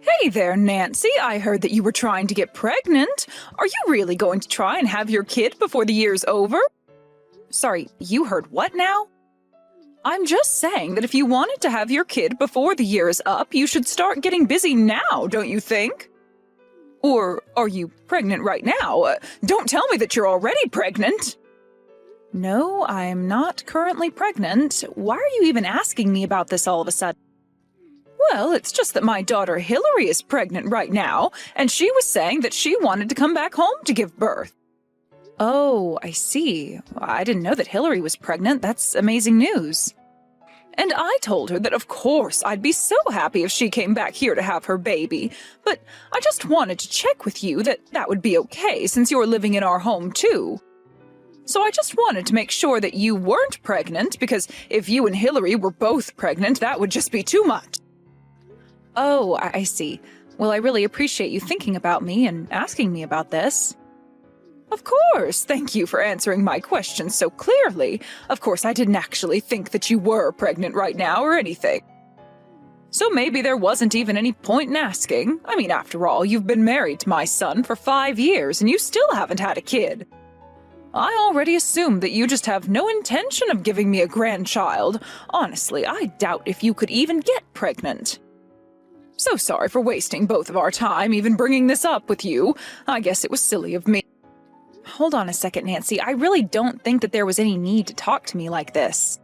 Hey there, Nancy. I heard that you were trying to get pregnant. Are you really going to try and have your kid before the year's over? Sorry, you heard what now? I'm just saying that if you wanted to have your kid before the year is up, you should start getting busy now, don't you think? Or are you pregnant right now? Don't tell me that you're already pregnant. No, I'm not currently pregnant. Why are you even asking me about this all of a sudden? Well, it's just that my daughter Hillary is pregnant right now, and she was saying that she wanted to come back home to give birth. Oh, I see. I didn't know that Hillary was pregnant. That's amazing news. And I told her that of course I'd be so happy if she came back here to have her baby, but I just wanted to check with you that that would be okay since you're living in our home too. So I just wanted to make sure that you weren't pregnant, because if you and Hillary were both pregnant, that would just be too much. Oh, I see. Well, I really appreciate you thinking about me and asking me about this. Of course, thank you for answering my questions so clearly. Of course, I didn't actually think that you were pregnant right now or anything. So maybe there wasn't even any point in asking. I mean, after all, you've been married to my son for 5 years and you still haven't had a kid. I already assumed that you just have no intention of giving me a grandchild. Honestly, I doubt if you could even get pregnant. So sorry for wasting both of our time even bringing this up with you. I guess it was silly of me. Hold on a second, Nancy. I really don't think that there was any need to talk to me like this.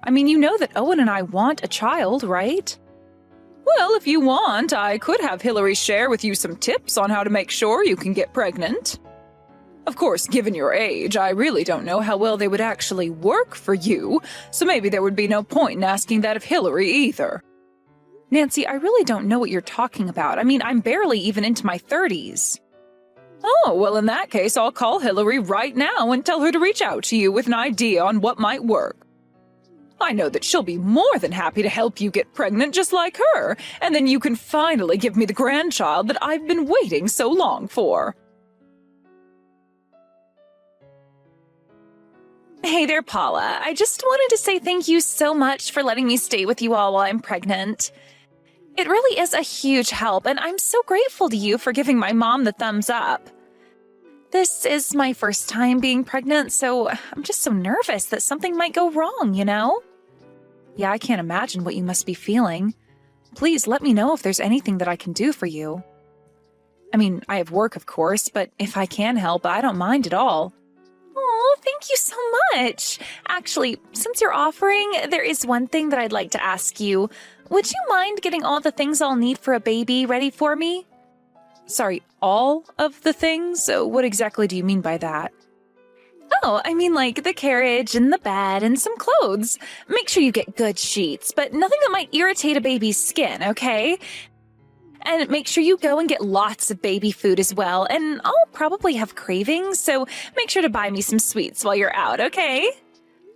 I mean, you know that Owen and I want a child, right? Well, if you want, I could have Hillary share with you some tips on how to make sure you can get pregnant. Of course, given your age, I really don't know how well they would actually work for you, so maybe there would be no point in asking that of Hillary either. Nancy, I really don't know what you're talking about. I mean, I'm barely even into my 30s. Oh, well, in that case, I'll call Hillary right now and tell her to reach out to you with an idea on what might work. I know that she'll be more than happy to help you get pregnant just like her, and then you can finally give me the grandchild that I've been waiting so long for. Hey there, Paula. I just wanted to say thank you so much for letting me stay with you all while I'm pregnant. It really is a huge help, and I'm so grateful to you for giving my mom the thumbs up. This is my first time being pregnant, so I'm just so nervous that something might go wrong, you know? Yeah, I can't imagine what you must be feeling. Please let me know if there's anything that I can do for you. I mean, I have work, of course, but if I can help, I don't mind at all. Oh, thank you so much. Actually, since you're offering, there is one thing that I'd like to ask you. Would you mind getting all the things I'll need for a baby ready for me? Sorry, all of the things? What exactly do you mean by that? Oh, I mean like the carriage and the bed and some clothes. Make sure you get good sheets, but nothing that might irritate a baby's skin, okay? And make sure you go and get lots of baby food as well, and I'll probably have cravings, so make sure to buy me some sweets while you're out, okay?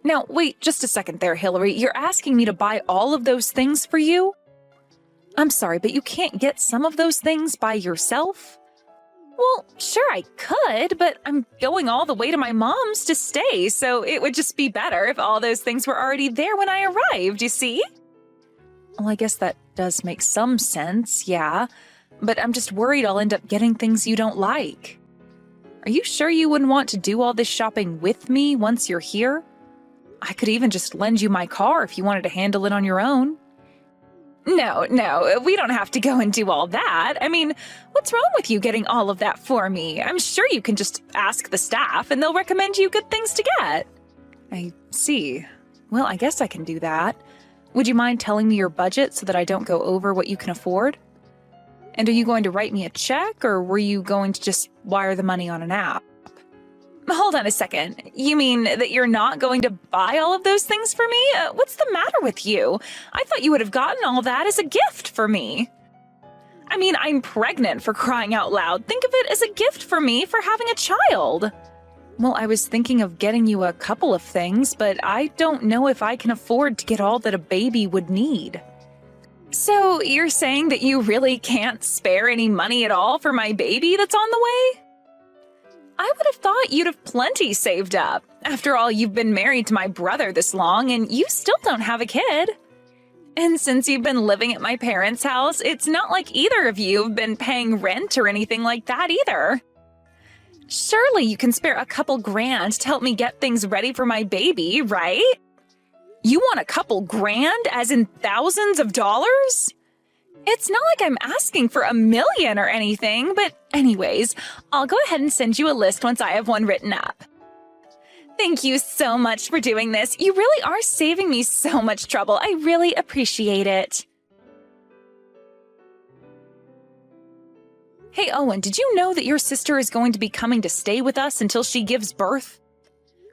Now, wait just a second there, Hillary. You're asking me to buy all of those things for you? I'm sorry, but you can't get some of those things by yourself? Well, sure I could, but I'm going all the way to my mom's to stay, so it would just be better if all those things were already there when I arrived, you see? Well, I guess that does make some sense, yeah. But I'm just worried I'll end up getting things you don't like. Are you sure you wouldn't want to do all this shopping with me once you're here? I could even just lend you my car if you wanted to handle it on your own. No, we don't have to go and do all that. I mean, what's wrong with you getting all of that for me? I'm sure you can just ask the staff and they'll recommend you good things to get. I see. Well, I guess I can do that. Would you mind telling me your budget so that I don't go over what you can afford? And are you going to write me a check, or were you going to just wire the money on an app? Hold on a second. You mean that you're not going to buy all of those things for me? What's the matter with you? I thought you would have gotten all that as a gift for me. I mean, I'm pregnant, for crying out loud. Think of it as a gift for me for having a child. Well, I was thinking of getting you a couple of things, but I don't know if I can afford to get all that a baby would need. So you're saying that you really can't spare any money at all for my baby that's on the way? I would have thought you'd have plenty saved up. After all, you've been married to my brother this long, and you still don't have a kid. And since you've been living at my parents' house, it's not like either of you have been paying rent or anything like that either. Surely you can spare a couple grand to help me get things ready for my baby, right? You want a couple grand, as in thousands of dollars? It's not like I'm asking for $1 million or anything, but anyways, I'll go ahead and send you a list once I have one written up. Thank you so much for doing this. You really are saving me so much trouble. I really appreciate it. Hey, Owen, did you know that your sister is going to be coming to stay with us until she gives birth?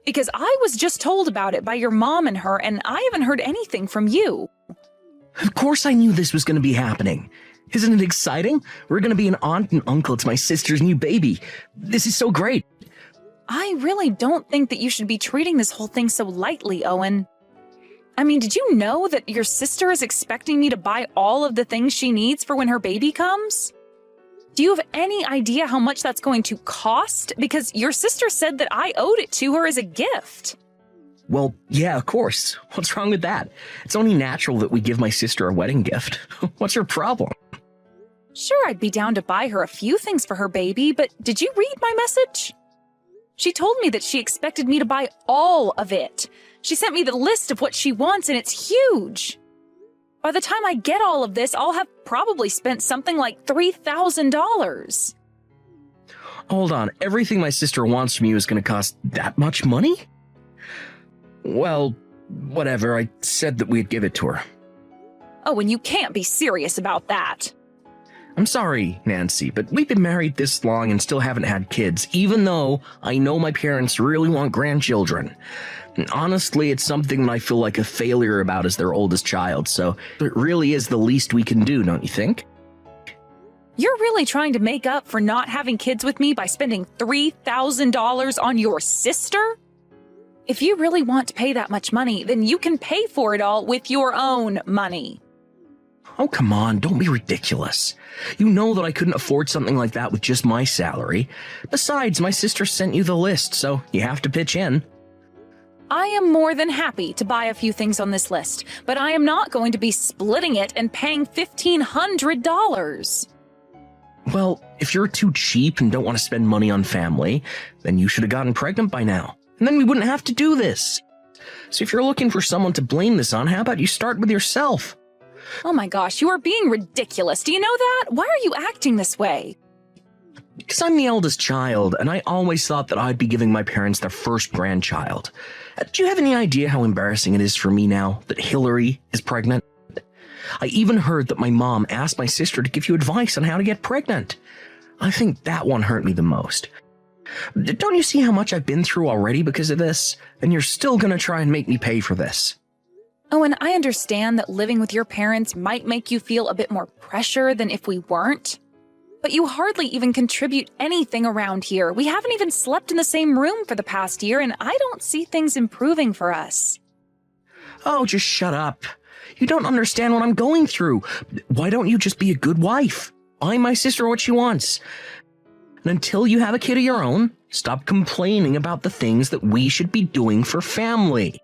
Because I was just told about it by your mom and her, and I haven't heard anything from you. Of course I knew this was going to be happening. Isn't it exciting? We're going to be an aunt and uncle to my sister's new baby. This is so great. I really don't think that you should be treating this whole thing so lightly, Owen. I mean, did you know that your sister is expecting me to buy all of the things she needs for when her baby comes? Do you have any idea how much that's going to cost? Because your sister said that I owed it to her as a gift. Well, yeah, of course. What's wrong with that? It's only natural that we give my sister a wedding gift. What's your problem? Sure, I'd be down to buy her a few things for her baby, but did you read my message? She told me that she expected me to buy all of it. She sent me the list of what she wants, and it's huge. By the time I get all of this, I'll have probably spent something like $3,000. Hold on, everything my sister wants from you is going to cost that much money? Well, whatever, I said that we'd give it to her. Oh, and you can't be serious about that. I'm sorry, Nancy, but we've been married this long and still haven't had kids, even though I know my parents really want grandchildren. And honestly, it's something that I feel like a failure about as their oldest child, so it really is the least we can do, don't you think? You're really trying to make up for not having kids with me by spending $3,000 on your sister? If you really want to pay that much money, then you can pay for it all with your own money. Oh, come on, don't be ridiculous. You know that I couldn't afford something like that with just my salary. Besides, my sister sent you the list, so you have to pitch in. I am more than happy to buy a few things on this list, but I am not going to be splitting it and paying $1,500. Well, if you're too cheap and don't want to spend money on family, then you should have gotten pregnant by now. And then we wouldn't have to do this. So if you're looking for someone to blame this on, how about you start with yourself? Oh my gosh, you are being ridiculous. Do you know that? Why are you acting this way? Because I'm the eldest child, and I always thought that I'd be giving my parents their first grandchild. Do you have any idea how embarrassing it is for me now that Hillary is pregnant? I even heard that my mom asked my sister to give you advice on how to get pregnant. I think that one hurt me the most. Don't you see how much I've been through already because of this? And you're still gonna try and make me pay for this. Oh, and I understand that living with your parents might make you feel a bit more pressure than if we weren't. But you hardly even contribute anything around here. We haven't even slept in the same room for the past year, and I don't see things improving for us. Oh, just shut up. You don't understand what I'm going through. Why don't you just be a good wife? Buy my sister what she wants. And until you have a kid of your own, stop complaining about the things that we should be doing for family.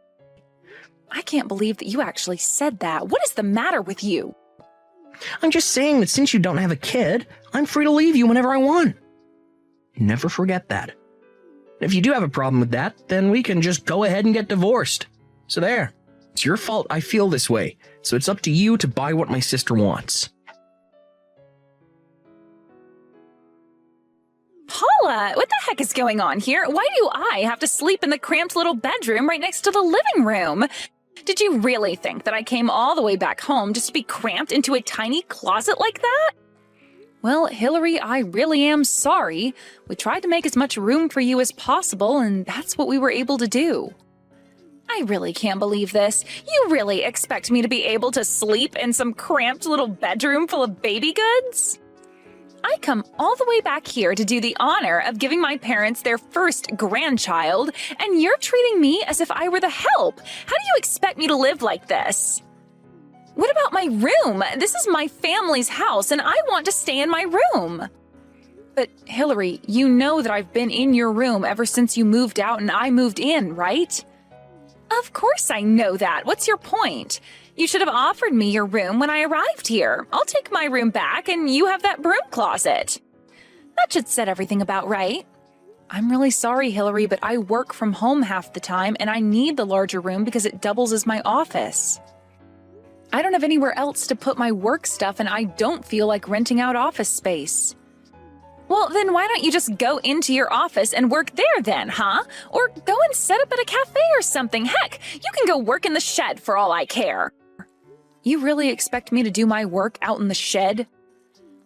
I can't believe that you actually said that. What is the matter with you? I'm just saying that since you don't have a kid, I'm free to leave you whenever I want. Never forget that. If you do have a problem with that, then we can just go ahead and get divorced. So there. It's your fault I feel this way, so it's up to you to buy what my sister wants. Paula, what the heck is going on here? Why do I have to sleep in the cramped little bedroom right next to the living room? Did you really think that I came all the way back home just to be cramped into a tiny closet like that? Well, Hillary, I really am sorry. We tried to make as much room for you as possible, and that's what we were able to do. I really can't believe this. You really expect me to be able to sleep in some cramped little bedroom full of baby goods? I come all the way back here to do the honor of giving my parents their first grandchild, and you're treating me as if I were the help. How do you expect me to live like this? What about my room? This is my family's house, and I want to stay in my room. But Hillary, you know that I've been in your room ever since you moved out and I moved in, right? Of course I know that. What's your point? You should have offered me your room when I arrived here. I'll take my room back and you have that broom closet. That should set everything about right. I'm really sorry, Hillary, but I work from home half the time and I need the larger room because it doubles as my office. I don't have anywhere else to put my work stuff and I don't feel like renting out office space. Well, then why don't you just go into your office and work there then, huh? Or go and set up at a cafe or something. Heck, you can go work in the shed for all I care. You really expect me to do my work out in the shed?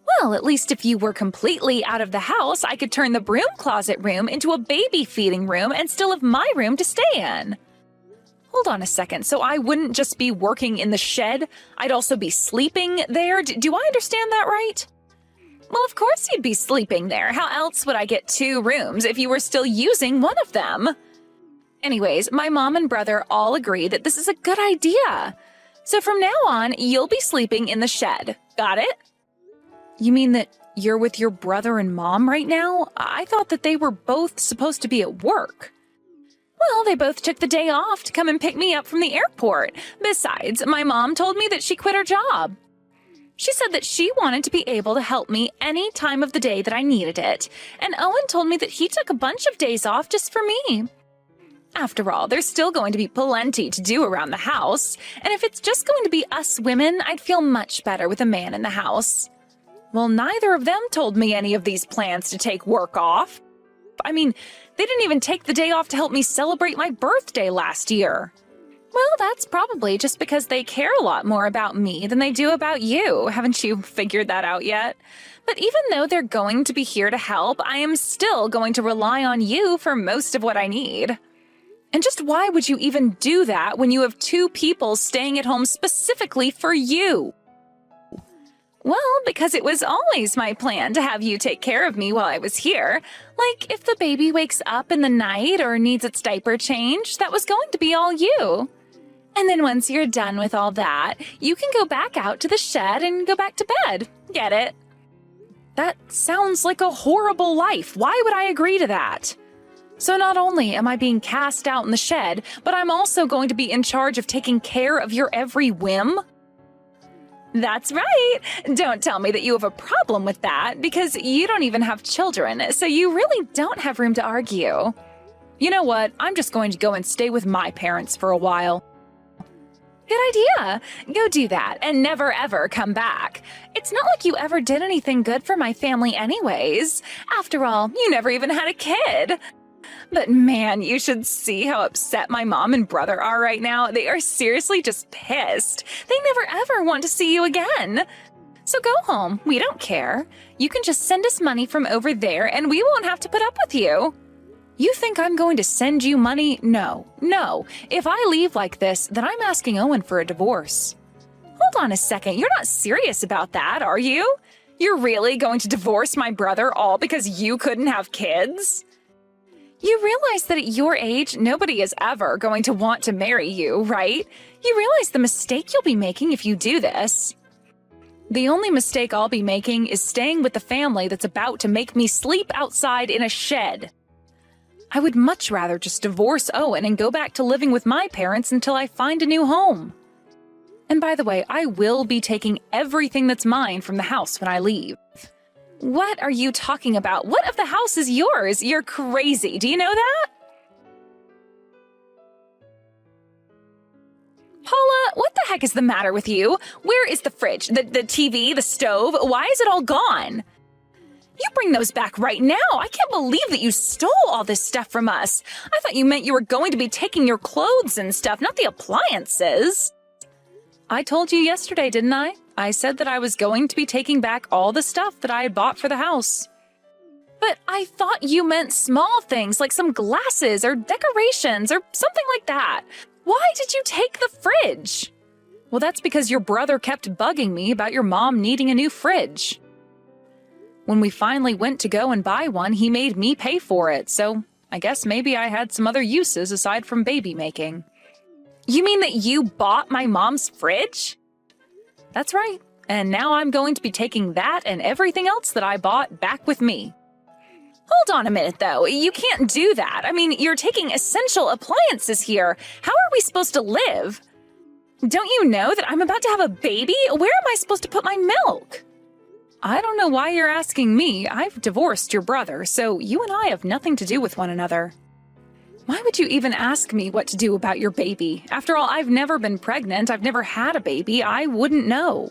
Well, at least if you were completely out of the house, I could turn the broom closet room into a baby feeding room and still have my room to stay in. Hold on a second, so I wouldn't just be working in the shed, I'd also be sleeping there? Do I understand that right? Well, of course you'd be sleeping there. How else would I get 2 rooms if you were still using one of them? Anyways, my mom and brother all agree that this is a good idea. So from now on, you'll be sleeping in the shed. Got it? You mean that you're with your brother and mom right now? I thought that they were both supposed to be at work. Well, they both took the day off to come and pick me up from the airport. Besides, my mom told me that she quit her job. She said that she wanted to be able to help me any time of the day that I needed it. And Owen told me that he took a bunch of days off just for me. After all, there's still going to be plenty to do around the house. And if it's just going to be us women, I'd feel much better with a man in the house. Well, neither of them told me any of these plans to take work off. I mean, they didn't even take the day off to help me celebrate my birthday last year. Well, that's probably just because they care a lot more about me than they do about you. Haven't you figured that out yet? But even though they're going to be here to help, I am still going to rely on you for most of what I need. And just why would you even do that when you have 2 people staying at home specifically for you? Well, because it was always my plan to have you take care of me while I was here. Like, if the baby wakes up in the night or needs its diaper changed, that was going to be all you. And then once you're done with all that, you can go back out to the shed and go back to bed. Get it? That sounds like a horrible life. Why would I agree to that? So not only am I being cast out in the shed, but I'm also going to be in charge of taking care of your every whim? That's right. Don't tell me that you have a problem with that, because you don't even have children, so you really don't have room to argue. You know what? I'm just going to go and stay with my parents for a while. Good idea. Go do that and never ever come back. It's not like you ever did anything good for my family anyways. After all, you never even had a kid. But man, you should see how upset my mom and brother are right now. They are seriously just pissed. They never ever want to see you again. So go home. We don't care. You can just send us money from over there and we won't have to put up with you. You think I'm going to send you money? No. If I leave like this, then I'm asking Owen for a divorce. Hold on a second. You're not serious about that, are you? You're really going to divorce my brother all because you couldn't have kids? You realize that at your age, nobody is ever going to want to marry you, right? You realize the mistake you'll be making if you do this. The only mistake I'll be making is staying with the family that's about to make me sleep outside in a shed. I would much rather just divorce Owen and go back to living with my parents until I find a new home. And by the way, I will be taking everything that's mine from the house when I leave. What are you talking about? What of the house is yours? You're crazy. Do you know that? Paula, what the heck is the matter with you? Where is the fridge, the TV, the stove? Why is it all gone? You bring those back right now. I can't believe that you stole all this stuff from us. I thought you meant you were going to be taking your clothes and stuff, not the appliances. I told you yesterday, didn't I? I said that I was going to be taking back all the stuff that I had bought for the house. But I thought you meant small things like some glasses or decorations or something like that. Why did you take the fridge? Well, that's because your brother kept bugging me about your mom needing a new fridge. When we finally went to go and buy one, he made me pay for it, so I guess maybe I had some other uses aside from baby making. You mean that you bought my mom's fridge? That's right, and now I'm going to be taking that and everything else that I bought back with me. Hold on a minute, though. You can't do that. I mean, you're taking essential appliances here. How are we supposed to live? Don't you know that I'm about to have a baby? Where am I supposed to put my milk? I don't know why you're asking me. I've divorced your brother, so you and I have nothing to do with one another. Why would you even ask me what to do about your baby? After all, I've never been pregnant. I've never had a baby. I wouldn't know.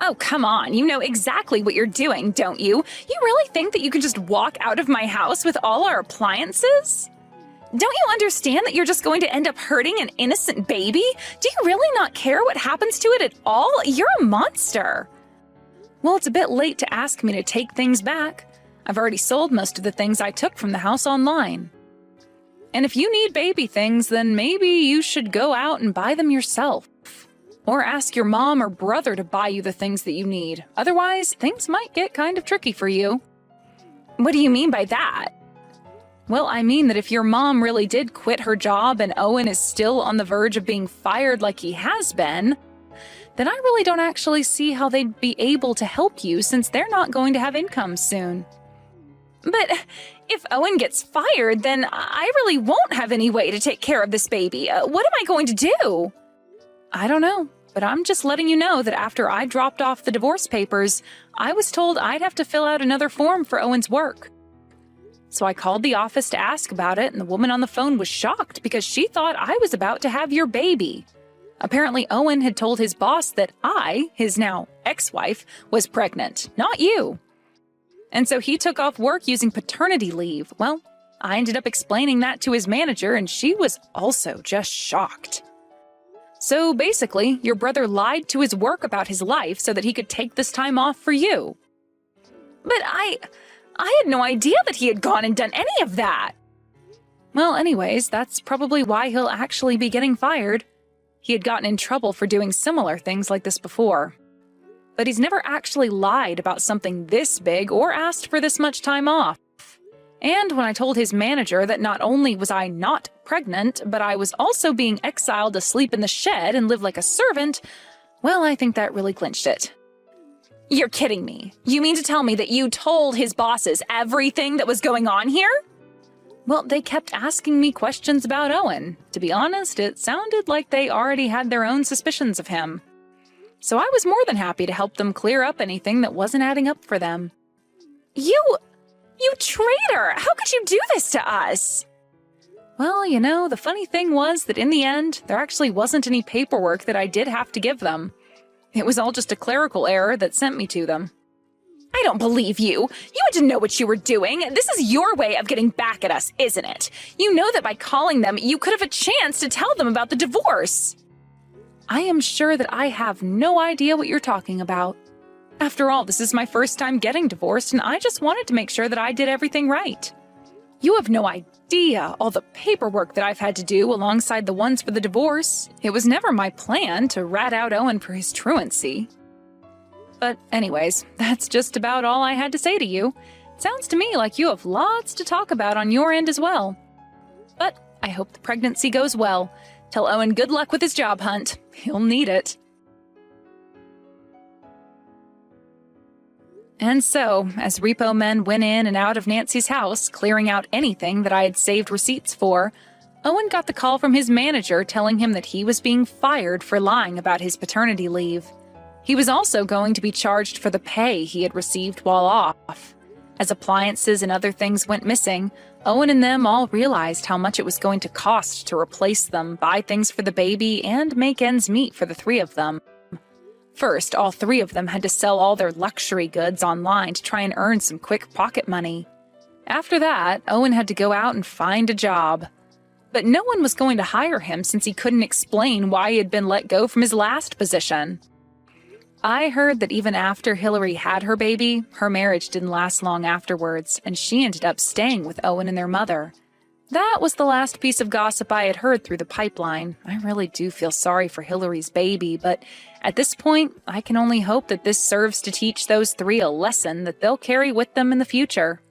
Oh, come on. You know exactly what you're doing, don't you? You really think that you can just walk out of my house with all our appliances? Don't you understand that you're just going to end up hurting an innocent baby? Do you really not care what happens to it at all? You're a monster. Well, it's a bit late to ask me to take things back. I've already sold most of the things I took from the house online. And if you need baby things, then maybe you should go out and buy them yourself. Or ask your mom or brother to buy you the things that you need. Otherwise, things might get kind of tricky for you. What do you mean by that? Well, I mean that if your mom really did quit her job and Owen is still on the verge of being fired like he has been, then I really don't actually see how they'd be able to help you since they're not going to have income soon. But if Owen gets fired, then I really won't have any way to take care of this baby. What am I going to do? I don't know, but I'm just letting you know that after I dropped off the divorce papers, I was told I'd have to fill out another form for Owen's work. So I called the office to ask about it, and the woman on the phone was shocked because she thought I was about to have your baby. Apparently, Owen had told his boss that I, his now ex-wife, was pregnant, not you. And so he took off work using paternity leave. Well, I ended up explaining that to his manager, and she was also just shocked. So basically, your brother lied to his work about his life so that he could take this time off for you. But I had no idea that he had gone and done any of that. Well, anyways, that's probably why he'll actually be getting fired. He had gotten in trouble for doing similar things like this before. But he's never actually lied about something this big or asked for this much time off. And when I told his manager that not only was I not pregnant, but I was also being exiled to sleep in the shed and live like a servant, well, I think that really clinched it. You're kidding me. You mean to tell me that you told his bosses everything that was going on here? Well, they kept asking me questions about Owen. To be honest, it sounded like they already had their own suspicions of him. So I was more than happy to help them clear up anything that wasn't adding up for them. You traitor! How could you do this to us? Well, you know, the funny thing was that in the end, there actually wasn't any paperwork that I did have to give them. It was all just a clerical error that sent me to them. I don't believe you. You had to know what you were doing. This is your way of getting back at us, isn't it? You know that by calling them, you could have a chance to tell them about the divorce. I am sure that I have no idea what you're talking about. After all, this is my first time getting divorced, and I just wanted to make sure that I did everything right. You have no idea all the paperwork that I've had to do alongside the ones for the divorce. It was never my plan to rat out Owen for his truancy. But anyways, that's just about all I had to say to you. It sounds to me like you have lots to talk about on your end as well. But I hope the pregnancy goes well. Tell Owen good luck with his job hunt. He'll need it. And so, as repo men went in and out of Nancy's house, clearing out anything that I had saved receipts for, Owen got the call from his manager telling him that he was being fired for lying about his paternity leave. He was also going to be charged for the pay he had received while off. As appliances and other things went missing, Owen and them all realized how much it was going to cost to replace them, buy things for the baby, and make ends meet for the three of them. First, all three of them had to sell all their luxury goods online to try and earn some quick pocket money. After that, Owen had to go out and find a job. But no one was going to hire him since he couldn't explain why he had been let go from his last position. I heard that even after Hillary had her baby, her marriage didn't last long afterwards, and she ended up staying with Owen and their mother. That was the last piece of gossip I had heard through the pipeline. I really do feel sorry for Hillary's baby, but at this point, I can only hope that this serves to teach those three a lesson that they'll carry with them in the future.